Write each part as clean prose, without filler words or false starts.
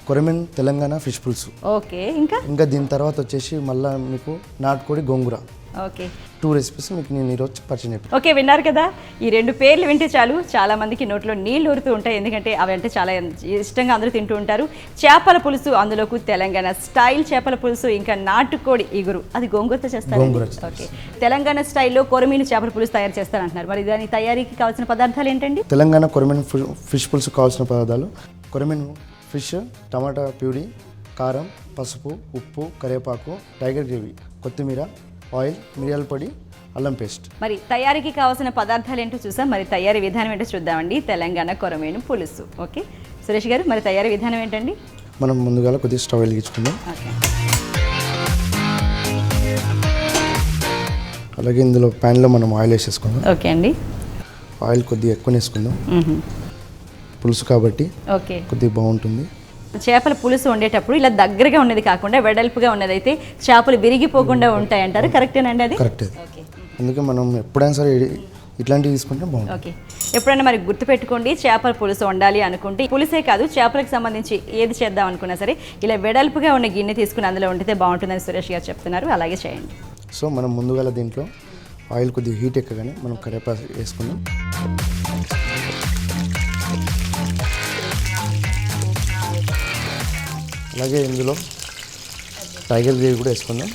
కొరమెన్ Telangana fish పులుసు. Okay, ఇంకా దీని తర్వాత వచ్చేసి మళ్ళీ మీకు నాటుకోడి గోంగూర. ఓకే, 2 రెసిపీస్ మీకు నేను ఈరోజు పరిచయం చెప్పాను. ఓకే, విన్నారు కదా. ఈ 2 పేర్లు వింటే చాలు చాలా మందికి నోట్లో నీళ్లు ఊరుతూ ఉంటాయి, ఎందుకంటే అవి అంటే చాలా ఇష్టంగా అందరూ తింటూ ఉంటారు. చేపల పులుసు, అందులోకి తెలంగాణ స్టైల్ చేపల పులుసు, ఇంకా నాటుకోడి ఇగురు, అది గోంగూరతో చేస్తారు. ఓకే, తెలంగాణ స్టైల్లో కొరమీను చేపల పులుసు తయారు చేస్తారంటున్నారు. మరి దాని తయారీకి కావాల్సిన పదార్థాలు ఏంటండి? తెలంగాణ కొరమెన్ ఫిష్ పులుసు కావాల్సిన పదార్థాలు: కొరమెన్ ఫిష్, టమాటా ప్యూరీ, కారం, పసుపు, ఉప్పు, కరివేపాకు, టైగర్ గ్రేవీ, కొత్తిమీర, ఆయిల్, మిరియాల పొడి, అల్లం పేస్ట్. మరి తయారీకి కావాల్సిన పదార్థాలు ఏంటో చూసాం, మరి తయారీ విధానం ఏంటో చూద్దామండి. తెలంగాణ కొరమేను పులుసు. ఓకే సురేష్ గారు, మరి తయారీ విధానం ఏంటండి? మనం ముందుగా కొద్దిగా స్టవ్ వెలిగించుకుందాం. అలాగే ఇందులో ప్యాన్లో మనం ఆయిల్ వేసేసుకుందాం. ఓకే అండి, ఆయిల్ కొద్దిగా ఎక్కువ వేసుకుందాం, పులుసు కాబట్టి ఓకే కొద్దిగా బాగుంటుంది. చేపల పులుసు వండేటప్పుడు ఇలా దగ్గరగా ఉన్నది కాకుండా వెడల్పుగా ఉన్నది అయితే చేపలు విరిగిపోకుండా ఉంటాయి అంటారు, కరెక్టేనండి? అది కరెక్టే. అందుకే మనం ఎప్పుడైనా సరే ఇట్లాంటివి తీసుకుంటే బాగుంటుంది. ఓకే, ఎప్పుడైనా మరి గుర్తుపెట్టుకోండి, చేపల పులుసు వండాలి అనుకుంటే పులుసే కాదు చేపలకు సంబంధించి ఏది చేద్దాం అనుకున్నా సరే ఇలా వెడల్పుగా ఉన్న గిన్నె తీసుకుని అందులో వండితే బాగుంటుందని సురేష్ గారు చెప్తున్నారు, అలాగే చేయండి. సో మనం ముందుగా దీంట్లో ఆయిల్ కొద్దిగా హీట్ ఎక్కగానే మనం కరివేపాకు వేసుకుందాం. అలాగే ఇందులో టైగర్ గ్రేవీ కూడా వేసుకుందాం.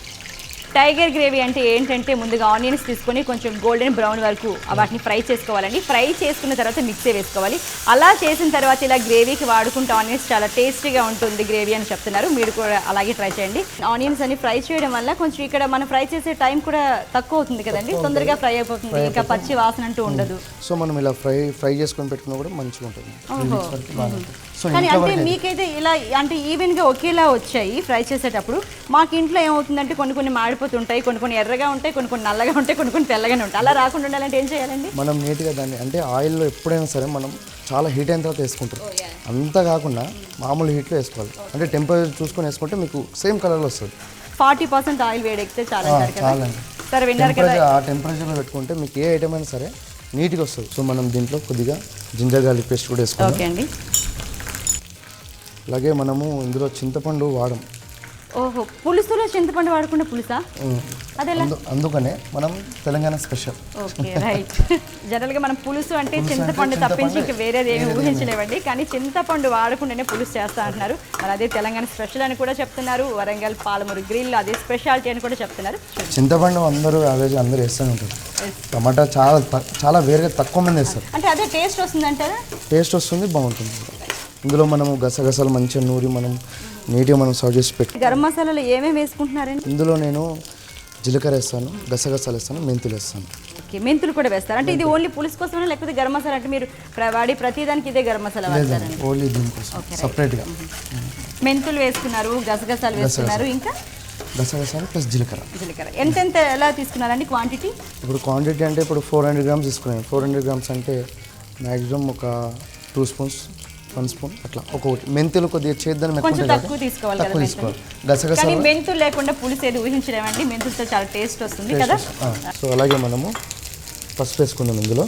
టైగర్ గ్రేవీ అంటే ఏంటంటే ముందుగా ఆనియన్స్ తీసుకొని కొంచెం గోల్డెన్ బ్రౌన్ వరకు వాటిని ఫ్రై చేసుకోవాలండి. ఫ్రై చేసుకున్న తర్వాత మిక్సీ వేసుకోవాలి. అలా చేసిన తర్వాత ఇలా గ్రేవీకి వాడుకుంటే ఆనియన్స్ చాలా టేస్టీగా ఉంటుంది గ్రేవీ అని చెప్తున్నారు. మీరు కూడా అలాగే ట్రై చేయండి. ఆనియన్స్ అని ఫ్రై చేయడం వల్ల కొంచెం ఇక్కడ మనం ఫ్రై చేసే టైం కూడా తక్కువ అవుతుంది కదండి, తొందరగా ఫ్రై అయిపోతుంది, ఇంకా పచ్చి వాసన అంటూ ఉండదు. సో మనం ఇలా ఫ్రై చేసుకొని పెట్టుకున్నా కూడా మంచిగా ఉంటుంది. కానీ అంటే మీకైతే ఇలా అంటే ఈవెన్గా ఒకేలా వచ్చాయి ఫ్రై చేసేటప్పుడు. మాకు ఇంట్లో ఏమవుతుందంటే కొన్ని మాడిపోతుంటాయి, కొన్ని ఎర్రగా ఉంటాయి, కొన్ని నల్లగా ఉంటాయి, కొన్ని తెల్లగానే ఉంటాయి. అలా రాకుండా ఉండాలంటే ఏం చేయాలండి? మనం నీట్గా దాన్ని అంటే ఆయిల్లో ఎప్పుడైనా సరే మనం చాలా హీట్ అయిన తర్వాత వేసుకుంటాం, అంతా కాకుండా మామూలు హీట్లో వేసుకోవాలి. అంటే టెంపరేచర్ చూసుకొని వేసుకుంటే మీకు సేమ్ కలర్లో వస్తుంది. 40% ఆయిల్ వేడెక్కితే చాలా సరే విన్నారు కదా. ఆ టెంపరేచర్లో పెట్టుకుంటే మీకు ఏ ఐటమ్ అయినా సరే నీట్గా వస్తుంది. సో మనం దీంట్లో కొద్దిగా జింజర్ గార్లిక్ పేస్ట్ కూడా వేసుకోవాలి. ఓకే అండి. అలాగే మనము ఇందులో చింతపండు వాడం. ఓహో, పులుసులో చింతపండు వాడకుండా పులుసా? అదేలా? అందుకనే మనం తెలంగాణ స్పెషల్. Okay right. జనరల్గా మనం పులుసు అంటే చింతపండు తప్పించి ఇంకా వేరేది ఏమి ఊహించలేవండి, కానీ చింతపండు వాడకుండానే పులుసు చేస్తా అంటున్నారు. మరి అదే తెలంగాణ స్పెషల్ అని కూడా చెప్తున్నారు. వరంగల్ పాలమూరు గ్రిల్ అదే స్పెషాలిటీ అని కూడా చెప్తున్నారు. చింతపండు అందరూ వేస్తూనే ఉంటారు. టమాటా చాలా వేరుగా తక్కువ మంది వేస్తారు. అంటే అదే టేస్ట్ వస్తుంది అంటారా? టేస్ట్ వస్తుంది, బాగుంటుంది. ఇందులో మనము గసగసాలు మంచిగా నూరి మనం నీట్గా మనం సర్వ్ చేసి పెట్టి. గరం మసాలాలో ఏమేమి వేసుకుంటున్నారండి? ఇందులో నేను జీలకర్ర వేస్తాను, గసగసాలు వేస్తాను, మెంతులు వేస్తాను. ఓకే, మెంతులు కూడా వేస్తారు. అంటే ఇది ఓన్లీ పులుసు కోసమా లేకపోతే గరం మసాలా అంటే మీరు వాడి ప్రతిదానికి ఇదే గరం మసాలా వాడతారండి? ఓన్లీ దీనికోసం సపరేట్గా. మెంతులు వేసుకున్నారు, గసగసాలు వేసుకున్నారు, ఇంకా గసగసాలు ప్లస్ జీలకర్ర. ఎంత ఎలా తీసుకున్నారండి క్వాంటిటీ? ఇప్పుడు క్వాంటిటీ అంటే ఇప్పుడు 400 గ్రామ్స్ తీసుకున్నాను. 400 గ్రామ్స్ అంటే మ్యాక్సిమం ఒక 2 స్పూన్స్, 1 స్పూన్ అట్లా ఒక్కొక్కటి. మెంతులు కొద్దిగా చేద్దాం తక్కువ తీసుకోవాలి. గసగసాలు మెంతులు లేకుండా పులుసు ఏది ఊహించలేమండి, మెంతులతో చాలా టేస్ట్ వస్తుంది కదా. సో అలాగే మనము పసుపు వేసుకుందాం. ఇందులో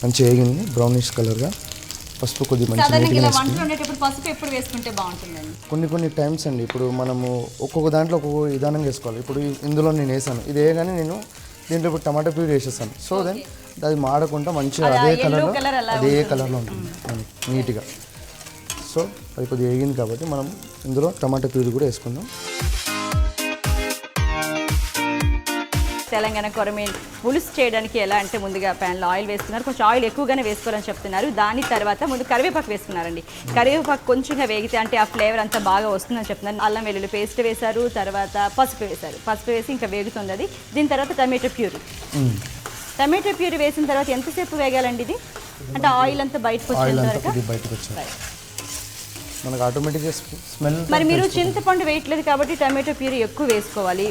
మంచిగా వేగింది బ్రౌనిష్ కలర్గా. పసుపు కొద్దిగా పసుపు ఎప్పుడు వేసుకుంటే బాగుంటుందండి? కొన్ని టైమ్స్ అండి. ఇప్పుడు మనము ఒక్కొక్క దాంట్లో ఒక్కొక్క విధానం వేసుకోవాలి. ఇప్పుడు ఇందులో నేను వేసాను, ఇది వేయగానే నేను దీంట్లో ఇప్పుడు టమాటా ప్యూరీ వేసేస్తాను. సో దెన్ అది మాడకుండా మంచిగా అదే కలర్లో ఉంటుంది నీట్గా. సో అది కొద్దిగా వేగింది కాబట్టి మనం ఇందులో టమాటా ప్యూరీ కూడా వేసుకుందాం. తెలంగాణ కొరమేను పులుసు చేయడానికి ఎలా అంటే ముందుగా ప్యాన్లో ఆయిల్ వేసుకున్నారు, కొంచెం ఆయిల్ ఎక్కువగానే వేసుకోవాలని చెప్తున్నారు. దాని తర్వాత ముందు కరివేపాకు వేసుకున్నారండి. కరివేపాకు కొంచెంగా వేగితే అంటే ఆ ఫ్లేవర్ అంతా బాగా వస్తుందని చెప్తున్నారు. అల్లం వెల్లుల్లి పేస్ట్ వేశారు, తర్వాత పసుపు వేశారు. పసుపు వేసి ఇంకా వేగుతుంది అది. దీని తర్వాత టమాటో ప్యూరీ వేసిన తర్వాత ఎంతసేపు వేగాలండి ఇది? అంటే ఆయిల్ అంతా బయటకు వచ్చేంత మనకు ఆటోమేటిక్గా స్మెల్. మరి మీరు చింతపండు వేయట్లేదు కాబట్టి టమాటో ప్యూరీ ఎక్కువ వేసుకోవాలి.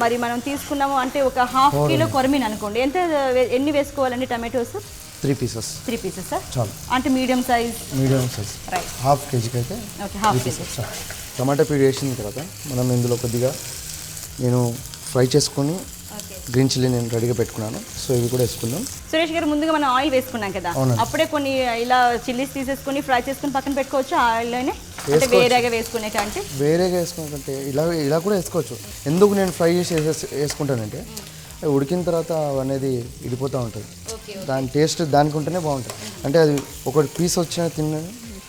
మరి మనం తీసుకున్నాము అంటే ఒక 1/2 కిలో కొరమీను అనుకోండి, ఎన్ని వేసుకోవాలండి టమాటోస్? 3 పీసెస్. 3 పీసెస్ చాలు. అంటే మీడియం సైజ్ రైట్. 1/2 కేజీకి అయితే 1/2 కేజీ. టమాటా ప్యూరీ వేసిన తర్వాత మనం ఇందులో కొద్దిగా నేను ఫ్రై చేసుకొని గ్రీన్ చిల్లీ నేను రెడీగా పెట్టుకున్నాను. సో ఇవి కూడా వేసుకుందాం. సురేష్ గారు, ముందుగా మనం ఆయిల్ వేసుకున్నాం కదా, అప్పుడే కొన్ని ఇలా చిల్లీస్ తీసేసుకొని ఫ్రై చేసుకుని పక్కన పెట్టుకోవచ్చు ఆయిల్లోనే? అంటే వేరేగా వేసుకునే కంటే వేరేగా వేసుకుంటే ఇలా కూడా వేసుకోవచ్చు. ఎందుకు నేను ఫ్రై చేసి వేసుకుంటానంటే ఉడికిన తర్వాత అనేది ఇడిపోతూ ఉంటుంది. దాని టేస్ట్ దానికి ఉంటేనే బాగుంటుంది. అంటే అది ఒక పీస్ వచ్చిన తిన్న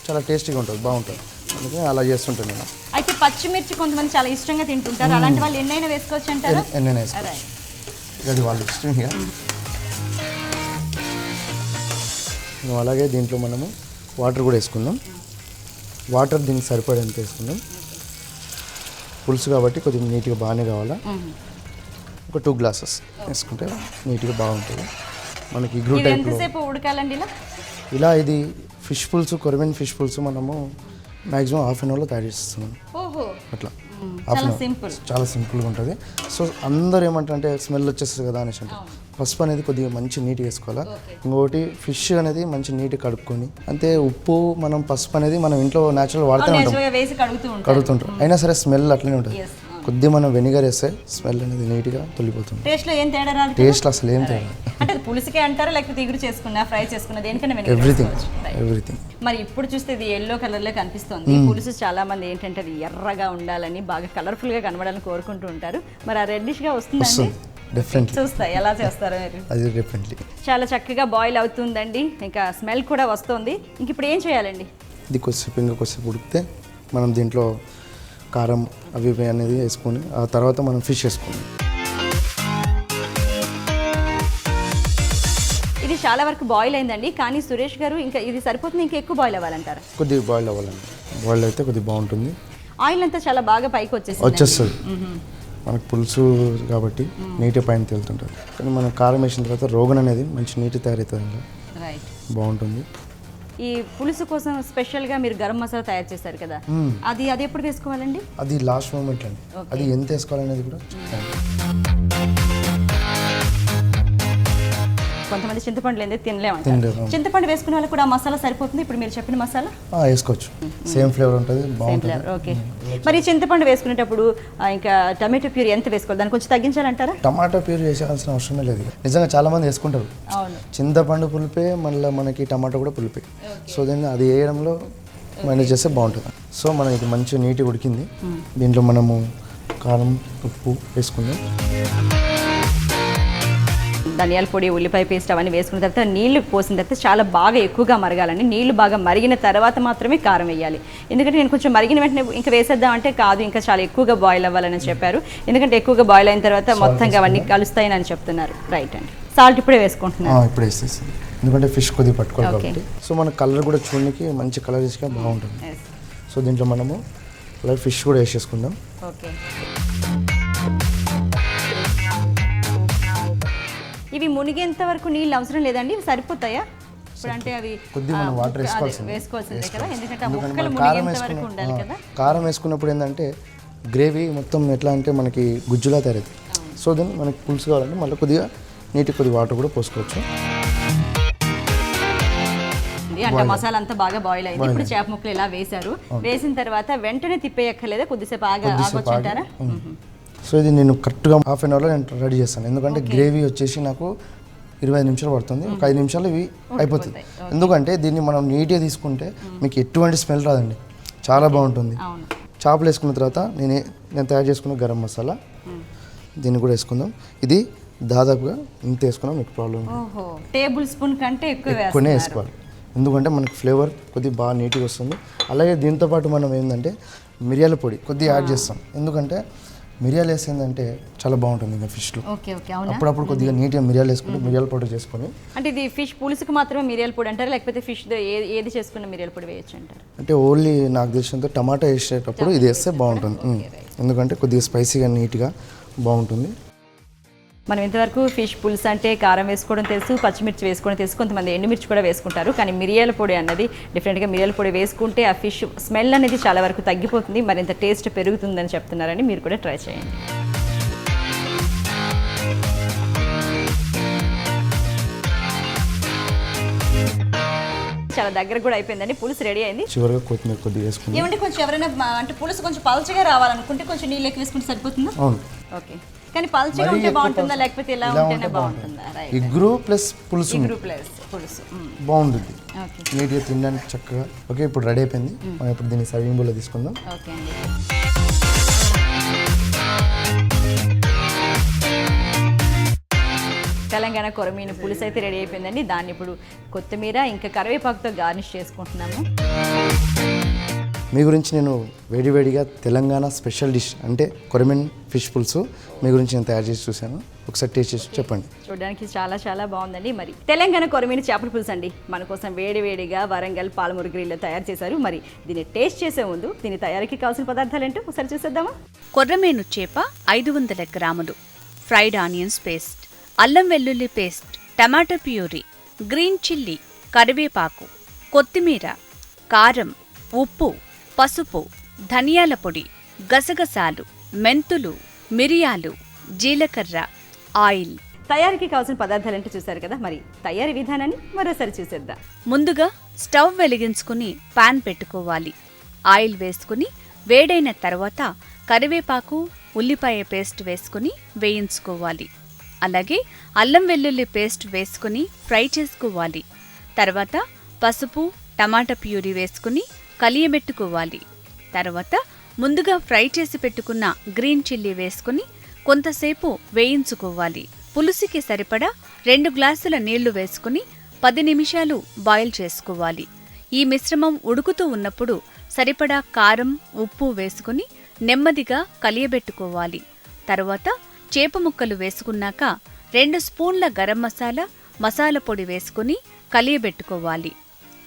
చాలా టేస్టీగా ఉంటుంది, బాగుంటుంది. అందుకని అలా చేస్తుంటాను నేను. అయితే పచ్చిమిర్చి కొంతమంది చాలా ఇష్టంగా తింటుంటారు, అలాంటి వాళ్ళు ఎన్నైనా వేసుకోవచ్చు అంటారా? ఎన్నైనా వేసుకోవచ్చు, అది వాళ్ళు ఇష్టంగా. అలాగే దీంట్లో మనము వాటర్ కూడా వేసుకుందాం. వాటర్ దీనికి సరిపడేంత వేసుకుందాం. పులుసు కాబట్టి కొద్దిగా నీట్గా బాగానే కావాలా. ఒక 2 గ్లాసెస్ వేసుకుంటే నీట్గా బాగుంటుంది. మనకి ఇగ్రూ టైప్లో ఎంతసేపు ఉడకాలండి ఇలా ఇది ఫిష్ పులుసు, కొరిమెన్ ఫిష్ పులుసు మనము మ్యాక్సిమం హాఫ్ అన్ అవర్లో తయారు చేస్తున్నాం. అట్లా చాలా సింపుల్గా ఉంటుంది. సో అందరూ ఏమంటారు అంటే స్మెల్ వచ్చేస్తుంది కదా అనేసి అంటే పసుపు అనేది కొద్దిగా మంచి నీట్గా వేసుకోవాలా. ఇంకొకటి ఫిష్ అనేది మంచి నీట్గా కడుక్కొని, అంతే ఉప్పు మనం పసుపు అనేది మనం ఇంట్లో న్యాచురల్ వాడుతూ ఉంటాం, కడుగుతుంటాం. అయినా సరే స్మెల్ అట్లనే ఉంటుంది. కొద్దిగా మనం వెనిగర్ వేస్తే స్మెల్ అనేది నీట్గా తొలిపోతుంది. టేస్ట్లో ఏం తేడా రాదు, టేస్ట్ అసలు ఏం తేడా. అంటే పులుసుకే అంటారా లేకపోతే ఇగురు చేసుకున్నా ఫ్రై చేసుకున్నా దేనికైనా ఎవ్రీథింగ్. మరి ఇప్పుడు చూస్తే ఇది ఎల్లో కలర్ లో కనిపిస్తుంది. పులుసు చాలా మంది ఏంటంటే అది ఎర్రగా ఉండాలని, బాగా కలర్ఫుల్ గా కనబడాలని కోరుకుంటూ ఉంటారు. మరి ఆ రెడ్డిష్ గా వస్తుందండి, డెఫినెట్లీ చూస్తా ఎలా చేస్తారో మీరు. అది డెఫినెట్లీ చాలా చక్కగా బాయిల్ అవుతుందండి, ఇంకా స్మెల్ కూడా వస్తుంది. ఇంక ఇప్పుడు ఏం చేయాలండి? ఇది కొద్దిసేపు ఉడికితే మనం దీంట్లో కారం అవి అనేది వేసుకొని ఆ తర్వాత మనం ఫిష్ వేసుకుందాం. ఇది చాలా వరకు బాయిల్ అయిందండి, కానీ సురేష్ గారు ఇంకా ఇది సరిపోతుంది, ఇంకా ఎక్కువ బాయిల్ అవ్వాలంటారా? కొద్దిగా బాయిల్ అవ్వాలండి, బాయిల్ అయితే కొద్దిగా బాగుంటుంది. ఆయిల్ అంతా చాలా బాగా పైకి వచ్చేస్తుంది. మనకు పులుసు కాబట్టి నీటి పైన తేలుతుంటుంది. కానీ మనం కారం వేసిన తర్వాత రోగన్ అనేది మంచి నీటి తయారవుతుంది, బాగుంటుంది. ఈ పులుసు కోసం స్పెషల్గా మీరు గరం మసాలా తయారు చేశారు కదా, అది ఎప్పుడు వేసుకోవాలండి? అది లాస్ట్ మూమెంట్ అండి. అది ఎంత వేసుకోవాలనేది కూడా కొంతమంది చింతపండు లేదే తినలేము. చింతపండు వేసుకునే వాళ్ళకి కూడా ఆ మసాలా సరిపోతుంది ఇప్పుడు మీరు చెప్పిన మసాలా? వేసుకోవచ్చు, సేమ్ ఫ్లేవర్ ఉంటుంది, బాగుంటుంది. ఓకే. మరి చింతపండు వేసుకునేటప్పుడు ఇంకా టమాటో ప్యూరీ ఎంత వేసుకోవాలి, దాన్ని కొంచెం తగ్గించాలంటారా? టమాటో ప్యూరీ వేసాల్సిన అవసరమే లేదు. నిజంగా చాలా మంది వేసుకుంటారు. చింతపండు పులిపే, మళ్ళీ మనకి టమాటో కూడా పులిపే. సో దీన్ని అది వేయడంలో మేనేజ్ చేస్తే బాగుంటుంది. సో మనం ఇది మంచిగా నీట్గా ఉడికింది. దీంట్లో మనము కారం, ఉప్పు వేసుకుందాం. ధనియాల పొడి, ఉల్లిపాయ పేస్ట్ అవన్నీ వేసుకున్న తర్వాత నీళ్లు పోసిన తర్వాత చాలా బాగా ఎక్కువగా మరగాలండి. నీళ్లు బాగా మరిగిన తర్వాత మాత్రమే కారం వేయాలి. ఎందుకంటే నేను కొంచెం మరిగిన వెంటనే ఇంకా వేసేద్దామంటే కాదు, ఇంకా చాలా ఎక్కువగా బాయిల్ అవ్వాలని చెప్పారు. ఎందుకంటే ఎక్కువగా బాయిల్ అయిన తర్వాత మొత్తంగా అవన్నీ కలుస్తాయని అని చెప్తున్నారు. రైట్ అండి. సాల్ట్ ఇప్పుడే వేసుకుంటున్నాను. ఇప్పుడు వేసేసి, ఎందుకంటే ఫిష్ కొద్దిగా పట్టుకోవాలి కాబట్టి. సో మన కలర్ కూడా చూడడానికి మంచి కలర్గా బాగుంటుంది. సో దీంట్లో మనము అలాగే ఫిష్ కూడా వేసేసుకుందాం. ఓకే. ఇవి మునిగేంత వరకు నీళ్ళు అవసరం లేదండి, ఇవి సరిపోతాయా? ఇప్పుడు అంటే అవి కొద్దిగా మనం వాటర్ వేసుకోవాల్సిందే కదా, ఎందుకంటే ముక్కలు మునిగేంత వరకు ఉండాలి కదా. కారం వేసుకున్నప్పుడు ఏంటంటే గ్రేవీ మొత్తం ఎట్లా అంటే మనకి గుజ్జులా తయారవుతుంది. సో దీన్ని మనకి పులుసు కావాలంటే మళ్ళీ కొద్దిగా కొద్దిగా వాటర్ కూడా పోసుకోవచ్చు. అంటే మసాలా అంతా బాగా బాయిల్ అయింది. ఇప్పుడు చేప ముక్కలు ఇలా వేశారు. వేసిన తర్వాత వెంటనే తిప్పేయక్కర్లేదా, కొద్దిసేపు ఆగొచ్చుంటారా? సో ఇది నేను కరెక్ట్గా హాఫ్ అన్ అవర్లో నేను రెడీ చేస్తాను. ఎందుకంటే గ్రేవీ వచ్చేసి నాకు 25 నిమిషాలు పడుతుంది. ఒక 5 నిమిషాలు ఇవి అయిపోతుంది. ఎందుకంటే దీన్ని మనం నీట్గా తీసుకుంటే మీకు ఎటువంటి స్మెల్ రాదండి, చాలా బాగుంటుంది. చేపలు వేసుకున్న తర్వాత నేను తయారు చేసుకున్న గరం మసాలా దీన్ని కూడా వేసుకుందాం. ఇది దాదాపుగా ఇంత వేసుకున్నాం, మీకు ప్రాబ్లం టేబుల్ స్పూన్ కంటే ఎక్కువనే వేసుకోవాలి. ఎందుకంటే మనకి ఫ్లేవర్ కొద్దిగా బాగా నీట్గా వస్తుంది. అలాగే దీంతోపాటు మనం ఏంటంటే మిరియాల పొడి కొద్దిగా యాడ్ చేస్తాం. ఎందుకంటే మిరియాలు వేసిందంటే చాలా బాగుంటుంది ఇంకా ఫిష్లో. అప్పుడప్పుడు కొద్దిగా నీట్గా మిరియాలు వేసుకుంటే మిరియాల పొడి చేసుకొని. అంటే ఇది ఫిష్ పులుసుకు మాత్రమే మిరియాల పొడి అంటారు, లేకపోతే ఫిష్ ఏది చేసుకున్న మిరియాల పొడి వేయచ్చు అంటారు? అంటే ఓన్లీ నాకు తెలిసినంత టమాటా వేసేటప్పుడు ఇది వేస్తే బాగుంటుంది. ఎందుకంటే కొద్దిగా స్పైసీగా నీట్గా బాగుంటుంది. మనం ఇంతవరకు ఫిష్ పులుసు అంటే కారం వేసుకోవడం తెలుసు, పచ్చిమిర్చి వేసుకోవడం తెలుసు, కొంతమంది ఎండుమిర్చి కూడా వేసుకుంటారు. కానీ మిరియాల పొడి అన్నది డిఫరెంట్గా మిరియాల పొడి వేసుకుంటే ఆ ఫిష్ స్మెల్ అనేది చాలా వరకు తగ్గిపోతుంది, మరింత టేస్ట్ పెరుగుతుందని చెప్తున్నారండి. మీరు కూడా ట్రై చేయండి. చాలా దగ్గర కూడా అయిపోయిందండి, పులుసు రెడీ అయింది. చివరిగా కొత్తిమీర కొద్దిగా వేసుకుందాం. ఏమంటే కొంచెం ఎవరైనా అంటే పులుసు కొంచెం పల్చగా రావాలనుకుంటే కొంచెం నీళ్ళు ఎక్కువ వేసుకుంటే సరిపోతుందా? అవును. ఓకే. కానీ పల్చగా ఉంటే బాగుంటుందా లేకపోతే ఇలా ఉంటేనే బాగుంటుందా? ఇగ్రూ ప్లస్ పులుసు. ఇగ్రూ ప్లస్ పులుసు బాగుంటుంది, ఓకే నీట్గా తినడానికి చక్కగా. ఓకే, ఇప్పుడు రెడీ అయిపోయింది. మనం ఇప్పుడు దీన్ని సర్వింగ్ బౌల్లో తీసుకుందాం. ఓకే అండి. తెలంగాణ కొరమీన పులుసు అయితే రెడీ అయిపోయిందండి. దాన్ని ఇప్పుడు కొత్తిమీర ఇంకా కరివేపాకుతో గార్నిష్ చేసుకుంటున్నాము. మీ గురించి నేను వేడివేడిగా తెలంగాణ స్పెషల్ డిష్ అంటే కొరమీన్ ఫిష్ పులుసు మీ గురించి నేను తయారు చేసి చూశాను. ఒకసారి టేస్ట్ చేసి చెప్పండి. చూడడానికి చాలా చాలా బాగుందండి. మరి తెలంగాణ కొరమీన చేపల పులుసు అండి మన కోసం వేడివేడిగా వరంగల్ పాలమూరు గ్రిల్లో తయారు చేశారు. మరి దీన్ని టేస్ట్ చేసే ముందు దీని తయారీకి కావాల్సిన పదార్థాలు ఏంటో ఒకసారి చూసేద్దామా. కొర్రమీను చేప 500 గ్రాములు, ఫ్రైడ్ ఆనియన్స్ పేస్ట్, అల్లం వెల్లుల్లి పేస్ట్, టమాటా ప్యూరీ, గ్రీన్ చిల్లీ, కరివేపాకు, కొత్తిమీర, కారం, ఉప్పు, పసుపు, ధనియాల పొడి, గసగసాలు, మెంతులు, మిరియాలు, జీలకర్ర, ఆయిల్. తయారీకి కావాల్సిన పదార్థాలు ఏంటో చూసారు కదా. మరి తయారీ విధానాన్ని మరోసారి చూసేద్దాం. ముందుగా స్టవ్ వెలిగించుకుని పాన్ పెట్టుకోవాలి. ఆయిల్ వేసుకుని వేడైన తర్వాత కరివేపాకు, ఉల్లిపాయ పేస్ట్ వేసుకుని వేయించుకోవాలి. అలాగే అల్లం వెల్లుల్లి పేస్ట్ వేసుకుని ఫ్రై చేసుకోవాలి. తర్వాత పసుపు, టమాటా ప్యూరీ వేసుకుని కలియబెట్టుకోవాలి. తర్వాత ముందుగా ఫ్రై చేసి పెట్టుకున్న గ్రీన్ చిల్లీ వేసుకుని కొంతసేపు వేయించుకోవాలి. పులుసుకి సరిపడా 2 గ్లాసుల నీళ్లు వేసుకుని 10 నిమిషాలు బాయిల్ చేసుకోవాలి. ఈ మిశ్రమం ఉడుకుతూ ఉన్నప్పుడు సరిపడా కారం, ఉప్పు వేసుకుని నెమ్మదిగా కలియబెట్టుకోవాలి. తర్వాత చేప ముక్కలు వేసుకున్నాక 2 స్పూన్ల గరం మసాలా, మసాలా పొడి వేసుకుని కలియబెట్టుకోవాలి.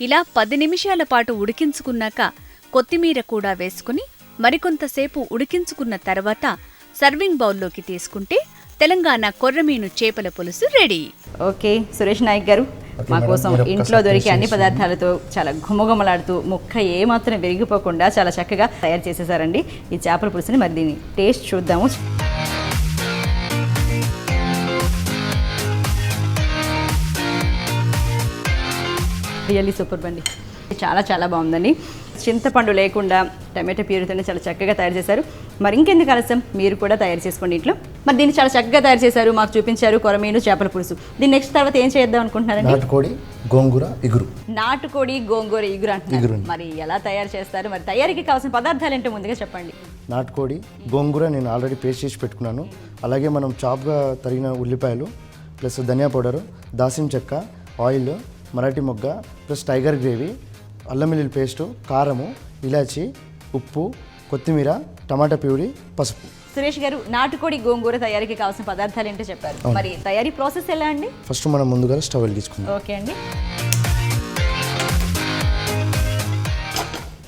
ఇలా 10 నిమిషాల పాటు ఉడికించుకున్నాక కొత్తిమీర కూడా వేసుకుని మరికొంతసేపు ఉడికించుకున్న తర్వాత సర్వింగ్ బౌల్లోకి తీసుకుంటే తెలంగాణ కొర్రమీను చేపల పులుసు రెడీ. ఓకే సురేష్ నాయక్ గారు, మా కోసం ఇంట్లో దొరికే అన్ని పదార్థాలతో చాలా ఘుమఘుమలాడుతూ ముక్క ఏమాత్రం విరిగిపోకుండా చాలా చక్కగా తయారు చేసేసారండి ఈ చేపల పులుసుని. మరి దీన్ని టేస్ట్ చూద్దాము. రియల్లీ సూపర్ బండి, చాలా చాలా బాగుందండి. చింతపండు లేకుండా టమాటో ప్యూరీతోనే చాలా చక్కగా తయారు చేశారు. మరి ఇంకెందుకు ఆలస్యం, మీరు కూడా తయారు చేసుకోండి ఇంట్లో. మరి దీన్ని చాలా చక్కగా తయారు చేశారు, మాకు చూపించారు కొరమీను చేపల పులుసు. దీన్ని నెక్స్ట్ తర్వాత ఏం చేద్దాం అనుకుంటున్నారండి? నాటుకోడి గోంగూర ఇగురు. నాటుకోడి గోంగూర ఇగురు అంటున్నారు. మరి ఎలా తయారు చేస్తారు, మరి తయారీకి కావాల్సిన పదార్థాలు ఏంటో ముందుగా చెప్పండి. నాటుకోడి గోంగూర నేను ఆల్రెడీ పేస్ట్ చేసి పెట్టుకున్నాను. అలాగే మనం చాప్గా తరిగిన ఉల్లిపాయలు, ప్లస్ ధనియా పౌడరు, దాల్చిన చెక్క, ఆయిల్, మరాఠీ మొగ్గ, ప్లస్ టైగర్ గ్రేవీ, అల్లం వెల్లుల్లి పేస్టు, కారము, ఇలాచి, ఉప్పు, కొత్తిమీర, టమాటా ప్యూరీ, పసుపు. సురేష్ గారు, నాటుకోడి గోంగూర తయారీకి కావాల్సిన పదార్థాలు ఏంటో చెప్పారు. మరి తయారీ ప్రాసెస్ ఎలా అండి? ఫస్ట్ మనం ముందుగా స్టవ్ వెలిగించుకుందాం. ఓకే అండి.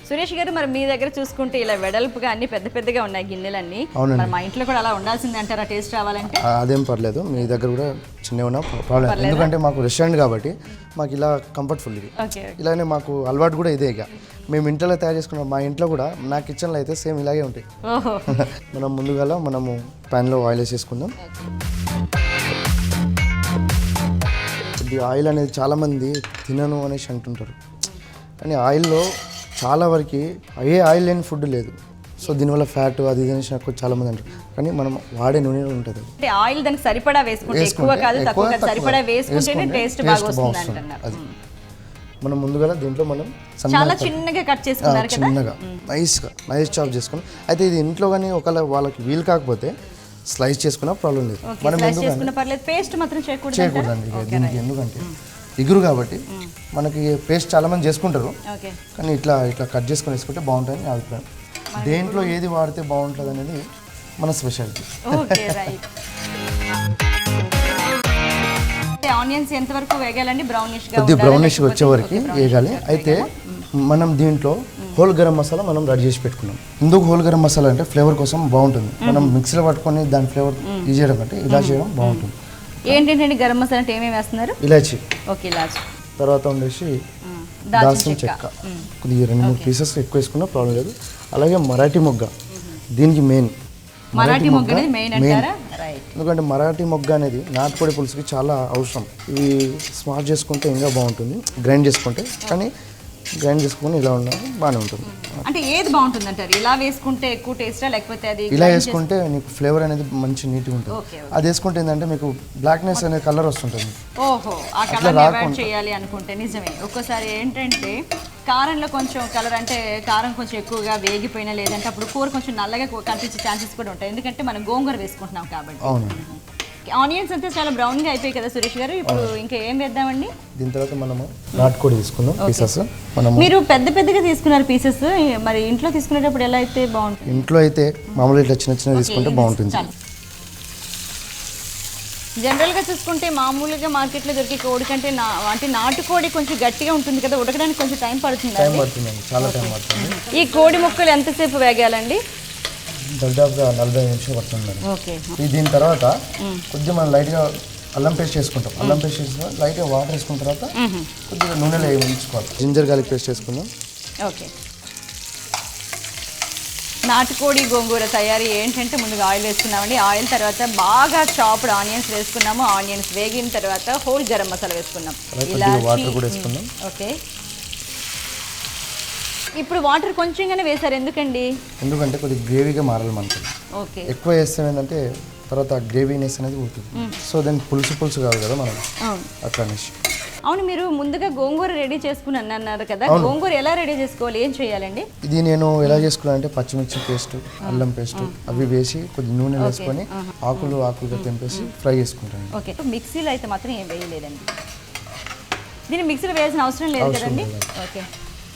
సురేష్ గారు, మరి మీ దగ్గర చూసుకుంటే ఇలా వెడల్పుగా అన్ని పెద్ద పెద్దగా ఉన్నాయి గిన్నెలన్నీ. మరి మా ఇంట్లో కూడా అలా ఉండాల్సింది అంటారా టేస్ట్ రావాలంటే? అదేం పర్లేదు, మీ దగ్గర కూడా చిన్న ఉన్నా ప్రాబ్లం. ఎందుకంటే మాకు రెస్టారెంట్ కాబట్టి మాకు ఇలా కంఫర్ట్ఫుల్ ఇది. ఇలానే మాకు అలవాటు కూడా ఇదే. ఇక మేము ఇంట్లో తయారు చేసుకున్నాం. మా ఇంట్లో కూడా నా కిచెన్లో అయితే సేమ్ ఇలాగే ఉంటాయి. మనం ముందుగా మనము ప్యాన్లో ఆయిల్ వేసేసుకుందాం. ఈ ఆయిల్ అనేది చాలామంది తినను అనేసి అంటుంటారు, కానీ ఆయిల్లో చాలా వరకు ఏ ఆయిల్ లేని ఫుడ్ లేదు. సో దీనివల్ల ఫ్యాట్ అది ఇది అనేసి నాకు చాలామంది అంటారు, కానీ మనం వాడే నూనె ఉంటుంది. అంటే ఆయిల్ దానికి సరిపడా వేసుకుంటే ఎక్కువ కాదు, తక్కువ కాదు, సరిపడా వేసుకుంటేనే టేస్ట్ బాగా వస్తుంది అంటున్నారు. అది మనం ముందుగా దీంట్లో మనం చాలా చిన్నగా కట్ చేసుకున్నారు కదా, చిన్నగా నైస్ చాప్ చేసుకుని. అయితే ఇది ఇంట్లో కానీ ఒకవేళ వాళ్ళకి వీలు కాకపోతే స్లైస్ చేసుకున్నా ప్రాబ్లం లేదు. మనం పేస్ట్ మాత్రం చేయకూడదండి దీనికి, ఎందుకంటే ఇగురు కాబట్టి మనకి పేస్ట్ చాలా మంది చేసుకుంటారు, కానీ ఇట్లా కట్ చేసుకొని వేసుకుంటే బాగుంటుంది నా అభిప్రాయం. దేంట్లో ఏది వాడితే బాగుంటుంది అనేది మన స్పెషాలిటీ. ఆనియన్స్ ఎంతవరకు వేగాలండి? కొద్దిగా బ్రౌనిష్గా వచ్చే వరకు వేగాలి. అయితే మనం దీంట్లో హోల్ గరం మసాలా మనం రెడీ చేసి పెట్టుకున్నాం. ఎందుకు హోల్ గరం మసాలా అంటే ఫ్లేవర్ కోసం బాగుంటుంది. మనం మిక్సీలో పట్టుకొని దాని ఫ్లేవర్ ఇది చేయడం కంటే ఇలా చేయడం బాగుంటుంది. ఏంటంటే గరం మసాలా అంటే ఏమేమి వేస్తున్నారు? ఇలాచి, ఓకే ఇలాచి, తర్వాత ఉండేసి దాల్చిన చెక్క, కొద్దిగా 2-3 పీసెస్ ఎక్కువ వేసుకున్నా ప్రాబ్లం లేదు. అలాగే మరాఠీ మొగ్గ దీనికి మెయిన్. మరాఠీ మొగ్గ మెయిన్ అంటారా? ఎందుకంటే మరాఠీ మొగ్గ అనేది నాటుకోడి పులుసుకి చాలా అవసరం. ఇవి స్మాష్ చేసుకుంటే ఇంకా బాగుంటుంది, గ్రైండ్ చేసుకుంటే. కానీ గ్రైండ్ చేసుకొని ఇలా ఉండాలి, బాగానే ఉంటుంది. అంటే ఏది బాగుంటుంది అంటారు? ఇలా వేసుకుంటే ఎక్కువ టేస్టా లేకపోతే అది ఇలా వేసుకుంటే నీకు ఫ్లేవర్ అనేది మంచి నీట్గా ఉంటుంది. ఓకే. అది వేసుకుంటే ఏంటంటే మీకు బ్లాక్నెస్ అనే కలర్ వస్తుంటుంది. ఓహో, ఆ కలర్ అవాయిడ్ చేయాలి అనుకుంటే నిజమే. ఒక్కోసారి ఏంటంటే కారంలో కొంచెం కలర్ అంటే కారం కొంచెం ఎక్కువగా వేగిపోయినా లేదంటే అప్పుడు కూర కొంచెం నల్లగా కనిపించే ఛాన్సెస్ కూడా ఉంటాయి, ఎందుకంటే మనం గోంగూర వేసుకుంటున్నాం కాబట్టి. అవును. ఆనియన్స్ అంతా చాలా బ్రౌన్ గా అయిపోయాయి కదా సురేష్ గారు, ఇప్పుడు ఇంకా ఏం వేద్దామండి? దీని తర్వాత మనము నాటుకోడి తీసుకుందాం పీసెస్. మనము మీరు పెద్ద పెద్దగా తీసుకున్నారు పీసెస్, మరి ఇంట్లో తీసుకునేటప్పుడు ఎలా అయితే బాగుంటుంది? ఇంట్లో అయితే మామూలుగా ఇట్లా చిన్న చిన్న తీసుకుంటే బాగుంటుంది. జనరల్గా చూసుకుంటే మామూలుగా మార్కెట్లో దొరికే కోడి కంటే అంటే నాటుకోడి కొంచెం గట్టిగా ఉంటుంది కదా, ఉడకడానికి కొంచెం టైం పడుతుంది. టైం పడుతుందండి, చాలా టైం పడుతుంది. ఈ కోడి ముక్కలు ఎంతసేపు వేగాలండి? దాదాపుగా 40 నిమిషాలు పడుతుంది. ఓకే. దీని తర్వాత కొద్దిగా మనం లైట్గా అల్లం పేస్ట్ చేసుకుంటాం. అల్లం పేస్ట్ చేసుకుని లైట్గా వాటర్ వేసుకున్న తర్వాత కొద్దిగా నూనెలో వేయించుకోవాలి. జింజర్ గార్లిక్ పేస్ట్ వేసుకుందాం. ఓకే. నాటుకోడి గోంగూర తయారీ ఏంటంటే ముందుగా ఆయిల్ వేసుకున్నామండి. ఆయిల్ తర్వాత బాగా చాప్డ్ ఆనియన్స్ వేసుకున్నాము. ఆనియన్స్ వేగిన తర్వాత హోల్ గరం మసాలా వేసుకున్నాం. వాటర్ కూడా వేసుకున్నాం. ఓకే. ఇప్పుడు వాటర్ కొంచెంగానే వేసారు, ఎందుకండి? ఎందుకంటే కొద్దిగా గ్రేవీగా మారాలి మనకి. ఓకే. ఎక్కువ వేస్తే ఏంటంటే తర్వాత గ్రేవీనెస్ అనేది ఉంటుంది. సో దాన్ని పులుసు కాదు కదా మనం, అట్లా అనేసి. అవును, మీరు ముందుగా గోంగూర రెడీ చేసుకుని అన్నారు కదా, గోంగూర ఎలా రెడీ చేసుకోవాలి, ఏం చేయాలండి? ఇది నేను ఎలా చేసుకున్నానంటే పచ్చిమిర్చి పేస్ట్, అల్లం పేస్ట్ అవి వేసి కొద్ది నూనె వేసుకొని ఆకులుగా తెంపేసి ఫ్రై చేసుకుంటాను. ఓకే. మిక్సీలో అయితే మాత్రం ఏం వేయలేదండి, దీన్ని మిక్సీలో వేయాల్సిన అవసరం లేదు కదండి. ఓకే.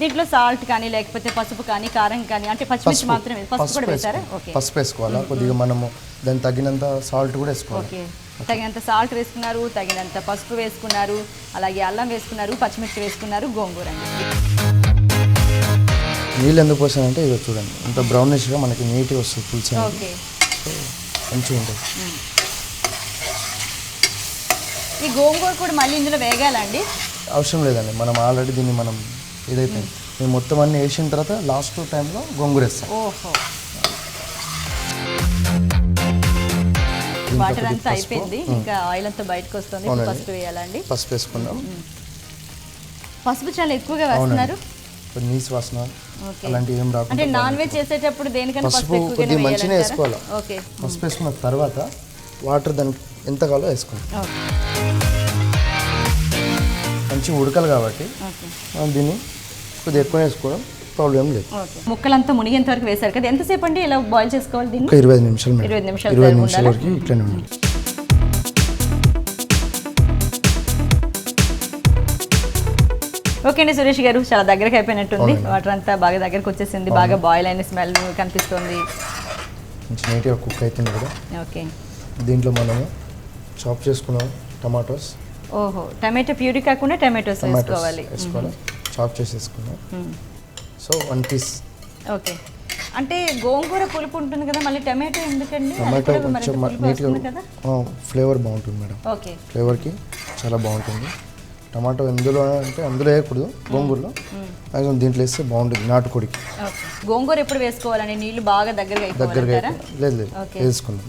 దీంట్లో సాల్ట్ కానీ లేకపోతే పసుపు కానీ కారం కానీ అంటే పచ్చిమిర్చి మాత్రమే, పసుపు కూడా వేసారా? ఓకే. పసుపు వేసుకోవాలా కొద్దిగా, మనము దానికి తగినంత సాల్ట్ కూడా వేసుకోవాలి. ఓకే. తగినంత సాల్ట్ వేసుకున్నారు, తగినంత పసుపు వేసుకున్నారు, అలాగే అల్లం వేసుకున్నారు, పచ్చిమిర్చి వేసుకున్నారు, గోంగూర అండి. నీళ్ళు ఎందుకు పోసానంటే ఇదో చూడండి, ఇంత బ్రౌనిష్గా మనకి నీట్గా వస్తుంది పులుసు. ఓకే. మంచిగా ఉంటుంది. ఈ గోంగూర కూడా మళ్ళీ ఇందులో వేగాలండి? అవసరం లేదండి, మనం ఆల్రెడీ దీన్ని మనం ఏదైతే మేము మొత్తం అన్నీ వేసిన తర్వాత లాస్ట్ టైంలో గోంగూర వేస్తాం. ఓహో. వాటర్ అంతా అయిపోయింది, ఇంకా ఆయిల్ అంతా బయటకు వస్తుంది. పసుపు వేయాలండి. పసుపు వేసుకున్నాం. పసుపు చాలా ఎక్కువగా వేస్తున్నారు, నీసు వాసన అలాంటివి ఏం రాకుండా. అంటే నాన్ వెజ్ చేసేటప్పుడు దేనికన్నా పసుపు కొద్దిగా మంచిగా వేసుకోవాలి. ఓకే. పసుపు వేసుకున్న తర్వాత వాటర్ దానికి ఎంత కావాలో వేసుకోవాలి. మంచిగా ఉడకాలి కాబట్టి మనం దీన్ని కొద్దిగా ఎక్కువ వేసుకోవడం ప్రాబ్లం లేదు. ముక్కలంతా మునిగేంత వరకు వేసారు కదా, ఎంతసేపు అండి ఇలా బాయిల్ చేసుకోవాలి దీన్ని? 25 నిమిషాలు. 20 నిమిషాల వరకు ఇట్లనే ఉండాలి. ఓకే అండి సురేష్ గారు, చాలా దగ్గరకు అయిపోయినట్టుంది. వాటర్ అంతా బాగా దగ్గరకు వచ్చేసింది, బాగా బాయిల్ అయిన స్మెల్ కనిపిస్తుంది. మంచి నీట్గా కుక్ అవుతుంది కూడా. ఓకే. దీంట్లో మనము చాప్ చేసుకున్నాం టమాటోస్. ఓహో, టమాటో ప్యూరీ కాకుండా టమాటోస్ వేసుకోవాలి. చాప్ చేసేసుకున్నాం. So 1 piece. ఓకే. అంటే గోంగూర పులుపు ఉంటుంది కదా, మళ్ళీ టమాటో ఎందుకండి? టమాటో కొంచెం నీట్గా ఫ్లేవర్ బాగుంటుంది మేడం. ఓకే. ఫ్లేవర్కి చాలా బాగుంటుంది. టమాటో ఎందులో అంటే అందులో వేయకూడదు, గోంగూరలో మ్యాక్సిమం దీంట్లో వేస్తే బాగుంటుంది నాటుకోడికి. గోంగూర ఎప్పుడు వేసుకోవాలండి? నీళ్ళు బాగా దగ్గరగా లేదు వేసుకుందాం.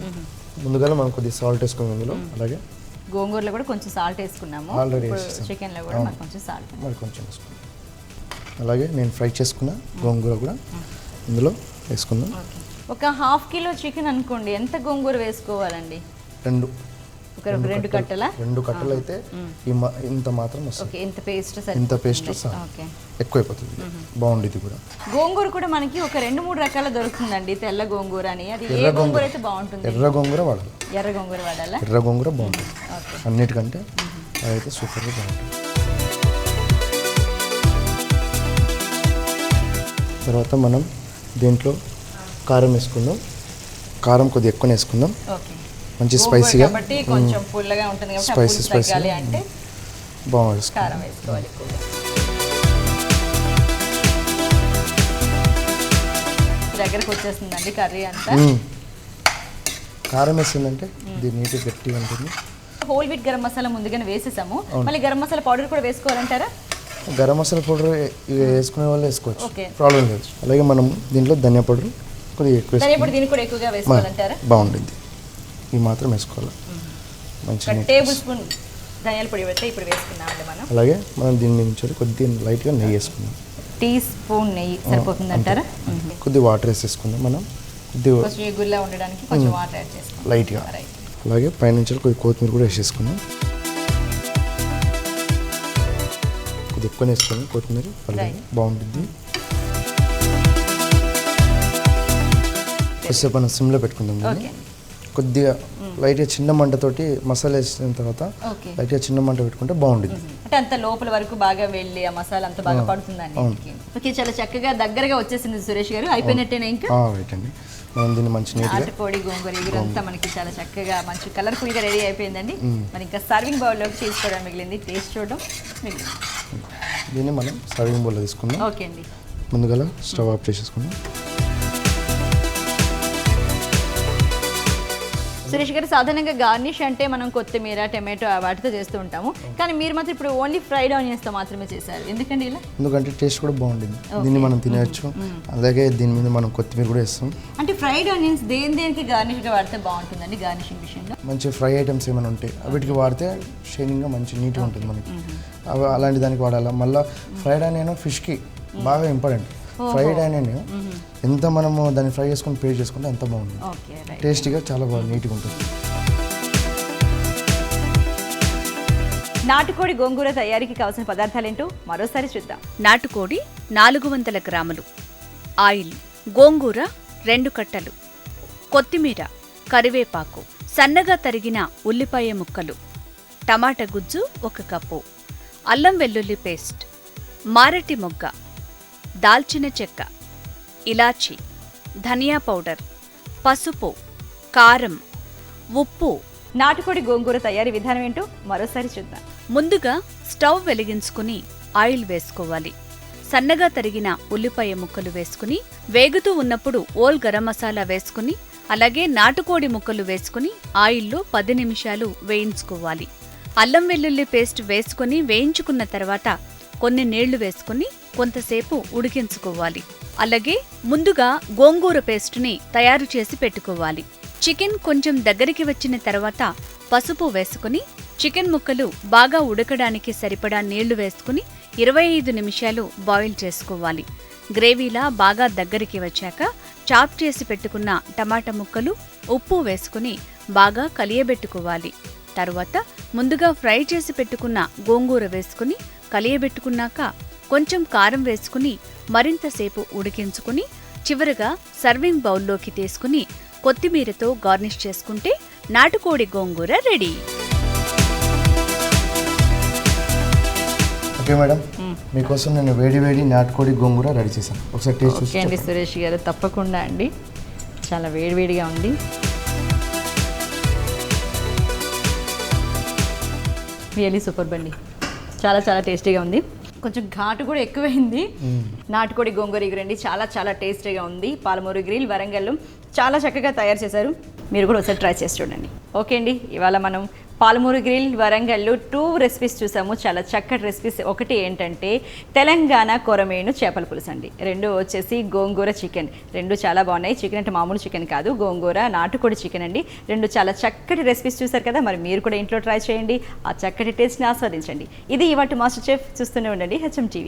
ముందుగా మనం కొద్దిగా సాల్ట్ వేసుకున్నాం ఇందులో. అలాగే గోంగూరలో కూడా కొంచెం సాల్ట్ వేసుకున్నాము, ఆల్రెడీ చికెన్లో కూడా మరి కొంచెం సాల్ట్ వేసుకున్నాం. అలాగే నేను ఫ్రై చేసుకున్న గోంగూర కూడా ఇందులో వేసుకుందాం. ఒక 1/2 కిలో చికెన్ అనుకోండి, ఎంత గోంగూర వేసుకోవాలండి? 2 కట్టలా? 2 కట్టలు అయితే ఇంత మాత్రం వస్తుంది. ఇంత పేస్ట్ ఎక్కువైపోతుంది, బాగుండేది కూడా. గోంగూర కూడా మనకి ఒక 2-3 రకాల దొరుకుతుందండి, తెల్ల గోంగూర అని. అది ఏ గోంగూర అయితే బాగుంటుంది? ఎర్ర గోంగూర వాడాలి. ఎర్ర గోంగూర వాడాలా? ఎర్ర గోంగూర బాగుంటుంది అన్నిటికంటే, అదైతే సూపర్గా బాగుంటుంది. తర్వాత మనం దీంట్లో కారం వేసుకుందాం. కారం కొద్దిగా ఎక్కువ వేసుకుందాం, మంచి స్పైసీగా. కొంచెం పుల్లగా ఉంటుంది కాబట్టి స్పైసీ అంటే బాగుంటుంది. కారం వేసుకోవాలి. దగ్గరకు వచ్చేస్తుందండి కర్రీ అంతా. కారం వేసిందంటే ఇది నీట్గా గట్టిగా ఉంటుంది. హోల్ వీట్ గరం మసాలా ముందుగానే వేసేసాము, మళ్ళీ గరం మసాలా పౌడర్ కూడా వేసుకోవాలంటారా? గరం మసాలా పౌడర్ వేసుకునే వాళ్ళు వేసుకోవచ్చు, ప్రాబ్లం లేదు. అలాగే మనం దీంట్లో ధనియా పౌడర్ కొద్దిగా ఎక్కువ బాగుంటుంది. ఇవి మాత్రం వేసుకోవాలి. మంచిగా టేబుల్ స్పూన్ ధనియాల పొడి పెడితే ఇప్పుడు వేసుకున్నామండి మనం. అలాగే మనం దీని నుంచి కొద్దిగా లైట్గా నెయ్యి వేసుకున్నాం. టీ స్పూన్ నెయ్యి సరిపోతుందంటారా? కొద్ది వాటర్ వేసేసుకుందాం మనం, కొద్దిగా కొంచెం గుల్లా ఉండడానికి కొంచెం వాటర్ యాడ్ చేసుకోవాలి లైట్గా. అలాగే పైనుంచి కొద్ది కొత్తిమీర కూడా వేసేసుకుందాం. కొద్ది ఎక్కువ వేసుకొని కొత్తిమీర బాగుంటుంది. కొద్దిసేపు మనం సిమ్లో పెట్టుకుందాం దాన్ని. కొద్దిగా లైట్గా చిన్న మంటతోటి మసాలా వేసిన తర్వాత లైట్గా చిన్న మంట పెట్టుకుంటే బాగుంటుంది. అంటే అంత లోపల వరకు బాగా వెళ్ళి ఆ మసాలా అంతా బాగా పడుతుందండి. ఓకే, చాలా చక్కగా దగ్గరగా వచ్చేసింది సురేష్ గారు. అయిపోయినట్టేనా ఇంకా? రైట్ అండి. మనం దీన్ని మంచి నాటుకోడి గోంగూర ఇగురంతా మనకి చాలా చక్కగా మంచి కలర్ఫుల్గా రెడీ అయిపోయిందండి. మరి ఇంకా సర్వింగ్ బౌల్లోకి తీసుకోవడం మిగిలింది, టేస్ట్ చూడడం మిగిలింది. దీన్ని మనం సర్వింగ్ బౌల్లో తీసుకుందాం. ఓకే అండి. ముందుగా స్టవ్ ఆఫ్ చేసేసుకుందాం. సురేష్ గారు, సాధారణంగా గార్నిష్ అంటే మనం కొత్తిమీర, టమాటో వాటితో చేస్తూ ఉంటాము, కానీ మీరు మాత్రం ఇప్పుడు ఓన్లీ ఫ్రైడ్ ఆనియన్స్తో మాత్రమే చేశారు. ఎందుకండి ఇలా? ఎందుకంటే టేస్ట్ కూడా బాగుంటుంది, దీన్ని మనం తినవచ్చు. అలాగే దీని మీద మనం కొత్తిమీర కూడా వేస్తాం. అంటే ఫ్రైడ్ ఆనియన్స్ దేనికి గార్నిష్గా వాడితే బాగుంటుందండి? గార్నిషింగ్ విషయంలో మంచి ఫ్రై ఐటమ్స్ ఏమైనా ఉంటాయి వీటికి వాడితే షైనింగ్గా మంచి నీట్గా ఉంటుంది మనకి. అలాంటి దానికి వాడాలి. మళ్ళీ ఫ్రైడ్ ఆనియన్ ఫిష్కి బాగా ఇంపార్టెంట్. ఫ్రైడ్ ఆనియన్ ఎంత మనము దాన్ని ఫ్రై చేసుకొని పేస్ట్ చేసుకుంటే అంత బాగుంటుంది, టేస్టీగా చాలా బాగా నీట్గా ఉంటుంది. నాటుకోడి గోంగూర తయారీకి కావాల్సిన పదార్థాలు ఏంటో మరోసారి చూద్దాం. నాటుకోడి 400 గ్రాములు, ఆయిల్, గోంగూర 2 కట్టలు, కొత్తిమీర, కరివేపాకు, సన్నగా తరిగిన ఉల్లిపాయ ముక్కలు, టమాటా గుజ్జు 1 కప్పు, అల్లం వెల్లుల్లి పేస్ట్, మారటి మొగ్గ, దాల్చిన చెక్క, ఇలాచి, ధనియా పౌడర్, పసుపు, కారం, ఉప్పు. నాటుకోడి గోంగూర తయారీ విధానం ఏంటో మరోసారి చూద్దాం. ముందుగా స్టవ్ వెలిగించుకుని ఆయిల్ వేసుకోవాలి. సన్నగా తరిగిన ఉల్లిపాయ ముక్కలు వేసుకుని వేగుతూ ఉన్నప్పుడు ఓల్ గరం మసాలా వేసుకుని అలాగే నాటుకోడి ముక్కలు వేసుకుని ఆయిల్లో 10 నిమిషాలు వేయించుకోవాలి. అల్లం వెల్లుల్లి పేస్ట్ వేసుకుని వేయించుకున్న తర్వాత కొన్ని నీళ్లు వేసుకుని కొంతసేపు ఉడికించుకోవాలి. అలాగే ముందుగా గోంగూర పేస్టుని తయారు చేసి పెట్టుకోవాలి. చికెన్ కొంచెం దగ్గరికి వచ్చిన తర్వాత పసుపు వేసుకుని చికెన్ ముక్కలు బాగా ఉడకడానికి సరిపడా నీళ్లు వేసుకుని 25 నిమిషాలు బాయిల్ చేసుకోవాలి. గ్రేవీలా బాగా దగ్గరికి వచ్చాక చాప్ చేసి పెట్టుకున్న టమాటా ముక్కలు, ఉప్పు వేసుకుని బాగా కలియబెట్టుకోవాలి. తరువాత ముందుగా ఫ్రై చేసి పెట్టుకున్న గోంగూర వేసుకుని కలియబెట్టుకున్నాక కొంచెం కారం వేసుకుని మరింతసేపు ఉడికించుకుని చివరగా సర్వింగ్ బౌల్లోకి తీసుకుని కొత్తిమీరతో గార్నిష్ చేసుకుంటే నాటుకోడి గోంగూర రెడీ. ఓకే మేడం, మీకోసం నేను వేడి వేడి నాటుకోడి గోంగూర రెడీ చేశాను. ఒకసారి టేస్ట్ ఓకే అండి సురేష్ గారు, తప్పకుండా అండి. చాలా వేడివేడిగా ఉంది. రియలీ సూపర్ బండి, చాలా చాలా టేస్టీగా ఉంది. కొంచెం ఘాటు కూడా ఎక్కువైంది. నాటుకోడి గోంగూర ఇగురండి చాలా చాలా టేస్టీగా ఉంది. పాలమూరు గ్రిల్ వరంగల్లో చాలా చక్కగా తయారు చేశారు. మీరు కూడా ఒకసారి ట్రై చేసి చూడండి. ఓకే అండి, ఇవాళ మనం పాలమూరు గ్రిల్ వరంగల్లో 2 రెసిపీస్ చూసాము, చాలా చక్కటి రెసిపీస్. ఒకటి ఏంటంటే తెలంగాణ కొరమేను చేపల పులుసు అండి, 2 వచ్చేసి గోంగూర చికెన్. 2 చాలా బాగున్నాయి. చికెన్ అంటే మామూలు చికెన్ కాదు, గోంగూర నాటుకోడి చికెన్ అండి. 2 చాలా చక్కటి రెసిపీస్ చూసారు కదా, మరి మీరు కూడా ఇంట్లో ట్రై చేయండి, ఆ చక్కటి టేస్ట్ని ఆస్వాదించండి. ఇది ఇవాళ మాస్టర్ చెఫ్. చూస్తూనే ఉండండి HM TV.